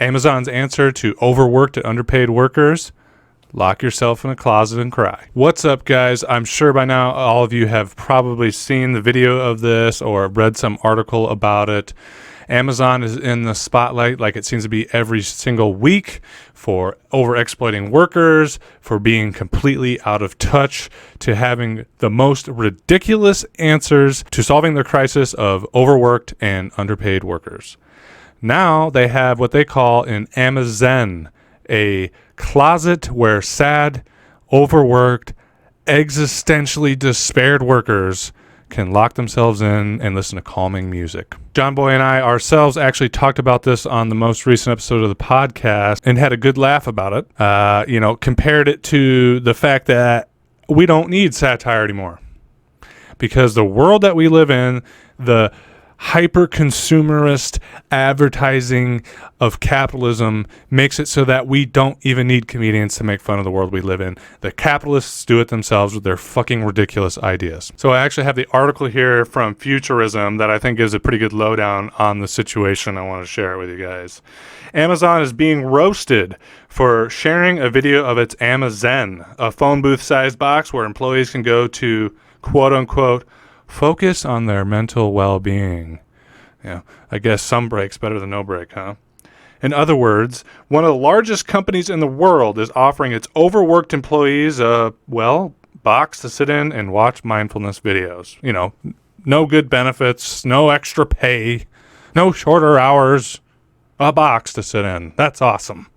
Amazon's answer to overworked and underpaid workers: lock yourself in a closet and cry. What's up, guys? I'm sure by now all of you have probably seen the video of this or read some article about it. Amazon is in the spotlight, like it seems to be every single week, for over-exploiting workers, for being completely out of touch, to having the most ridiculous answers to solving the crisis of overworked and underpaid workers. Now they have what they call an Amazon, a closet where sad, overworked, existentially despaired workers can lock themselves in and listen to calming music. John Boy and I ourselves actually talked about this on the most recent episode of the podcast and had a good laugh about it. Compared it to the fact that we don't need satire anymore, because the world that we live in, the hyper-consumerist advertising of capitalism, makes it so that we don't even need comedians to make fun of the world we live in. The capitalists do it themselves with their fucking ridiculous ideas. So I actually have the article here from Futurism that I think gives a pretty good lowdown on the situation. I want to share it with you guys. Amazon is being roasted for sharing a video of its Amazon, a phone booth-sized box where employees can go to, quote-unquote, focus on their mental well-being. Yeah, I guess some break's better than no break, huh? In other words, one of the largest companies in the world is offering its overworked employees a, box to sit in and watch mindfulness videos. No good benefits, no extra pay, no shorter hours, a box to sit in. That's awesome.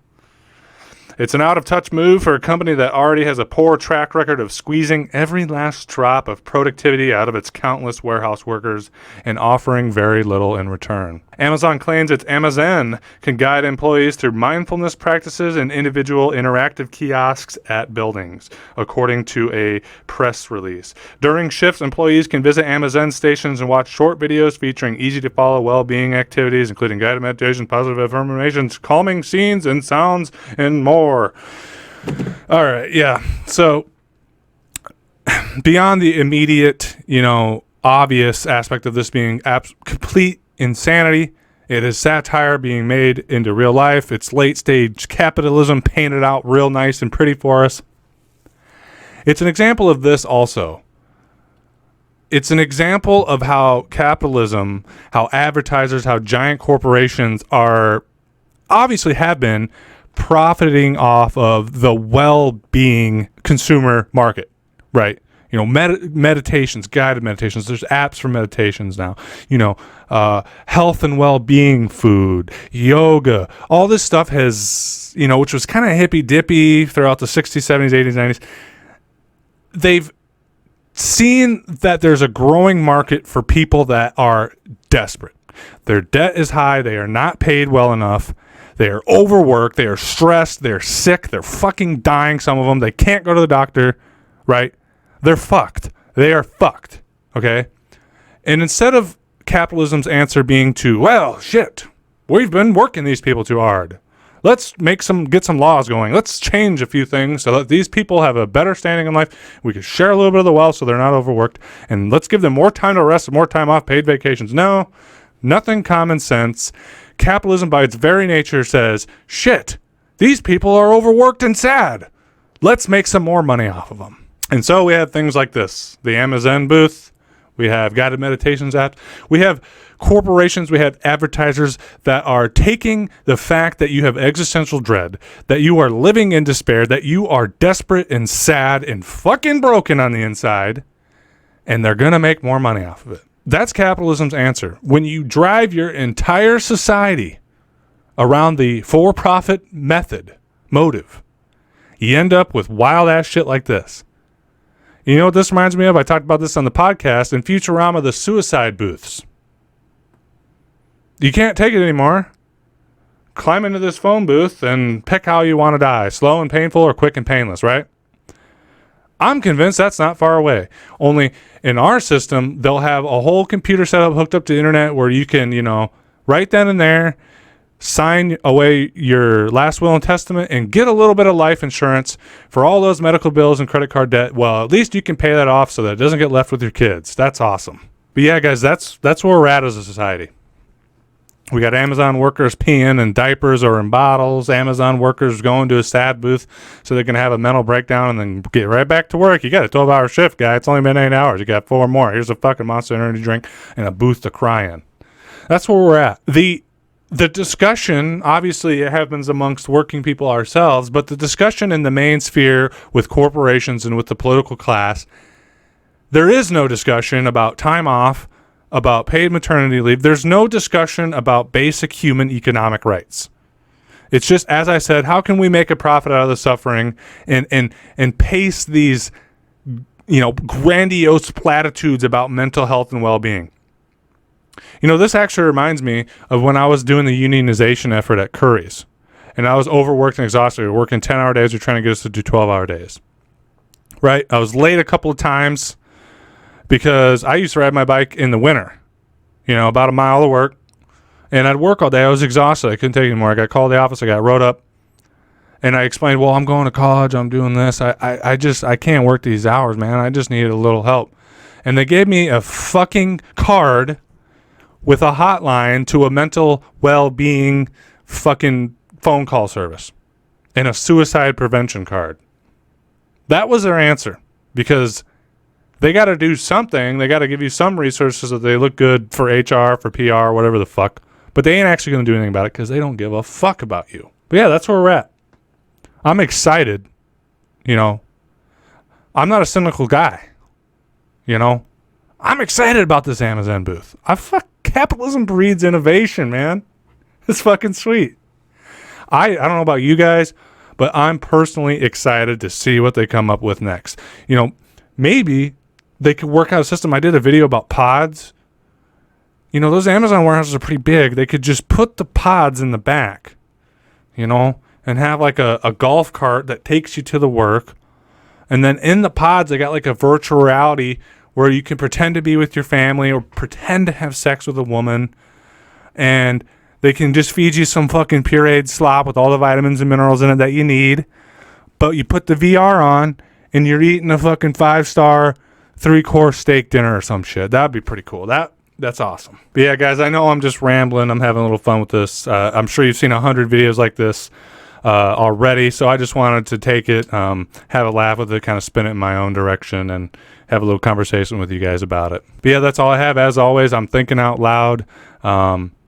It's an out-of-touch move for a company that already has a poor track record of squeezing every last drop of productivity out of its countless warehouse workers and offering very little in return. Amazon claims its Amazon can guide employees through mindfulness practices and individual interactive kiosks at buildings, according to a press release. During shifts, employees can visit Amazon stations and watch short videos featuring easy-to-follow well-being activities, including guided meditation, positive affirmations, calming scenes and sounds, and more. All right, yeah. So beyond the immediate, obvious aspect of this being complete insanity, it is satire being made into real life. It's late-stage capitalism painted out real nice and pretty for us. It's an example of this also. It's an example of how capitalism, how advertisers, how giant corporations are, obviously have been, profiting off of the well-being consumer market, right? Meditations, guided meditations. There's apps for meditations now. Health and well-being food, yoga. All this stuff has, which was kind of hippy-dippy throughout the 60s, 70s, 80s, 90s. They've seen that there's a growing market for people that are desperate. Their debt is high. They are not paid well enough. They are overworked. They are stressed. They're sick. They're fucking dying, some of them. They can't go to the doctor, right? They're fucked. They are fucked, okay? And instead of capitalism's answer being to, we've been working these people too hard. Let's get some laws going. Let's change a few things so that these people have a better standing in life. We can share a little bit of the wealth so they're not overworked. And let's give them more time to rest and more time off, paid vacations. No, nothing common sense. Capitalism by its very nature says, these people are overworked and sad. Let's make some more money off of them. And so we have things like this, the Amazon booth, we have guided meditations apps, we have corporations, we have advertisers that are taking the fact that you have existential dread, that you are living in despair, that you are desperate and sad and fucking broken on the inside, and they're going to make more money off of it. That's capitalism's answer. When you drive your entire society around the for-profit motive, you end up with wild-ass shit like this. You know what this reminds me of? I talked about this on the podcast. In Futurama, the suicide booths. You can't take it anymore. Climb into this phone booth and pick how you want to die. Slow and painful or quick and painless, right? I'm convinced that's not far away. Only in our system, they'll have a whole computer setup hooked up to the internet where you can, right then and there, sign away your last will and testament and get a little bit of life insurance for all those medical bills and credit card debt. Well, at least you can pay that off so that it doesn't get left with your kids. That's awesome. But yeah, guys, that's where we're at as a society. We got Amazon workers peeing in diapers or in bottles. Amazon workers going to a sad booth so they can have a mental breakdown and then get right back to work. You got a 12-hour shift, guy. It's only been 8 hours. You got 4 more. Here's a fucking Monster Energy drink and a booth to cry in. That's where we're at. The discussion, obviously, it happens amongst working people ourselves, but the discussion in the main sphere with corporations and with the political class, there is no discussion about time off, about paid maternity leave. There's no discussion about basic human economic rights. It's just, as I said, how can we make a profit out of the suffering and pace these, grandiose platitudes about mental health and well-being? This actually reminds me of when I was doing the unionization effort at Curry's, and I was overworked and exhausted. We were working 10-hour days. They're trying to get us to do 12-hour days. Right? I was late a couple of times because I used to ride my bike in the winter, about a mile to work, and I'd work all day. I was exhausted. I couldn't take it anymore. I got called to the office. I got wrote up, and I explained, well, I'm going to college. I'm doing this. I can't work these hours, man. I just needed a little help. And they gave me a fucking card with a hotline to a mental well-being fucking phone call service and a suicide prevention card. That was their answer, because they got to do something. They got to give you some resources so that they look good for HR, for PR, whatever the fuck. But they ain't actually going to do anything about it because they don't give a fuck about you. But yeah, that's where we're at. I'm excited. I'm not a cynical guy. I'm excited about this Amazon booth. Capitalism breeds innovation, man. It's fucking sweet. I don't know about you guys, but I'm personally excited to see what they come up with next. Maybe they could work out a system. I did a video about pods. Those Amazon warehouses are pretty big. They could just put the pods in the back, and have like a golf cart that takes you to the work. And then in the pods, they got like a virtual reality where you can pretend to be with your family or pretend to have sex with a woman. And they can just feed you some fucking pureed slop with all the vitamins and minerals in it that you need. But you put the VR on and you're eating a fucking 5-star 3-course steak dinner or some shit. That'd be pretty cool. That's awesome. But yeah, guys, I know I'm just rambling. I'm having a little fun with this. I'm sure you've seen 100 videos like this already. So I just wanted to take it, have a laugh with it, kind of spin it in my own direction and have a little conversation with you guys about it. But yeah, that's all I have. As always, I'm thinking out loud.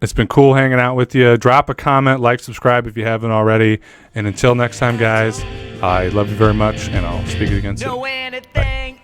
It's been cool hanging out with you. Drop a comment, like, subscribe if you haven't already. And until next time, guys, I love you very much, and I'll speak to you again soon. Bye.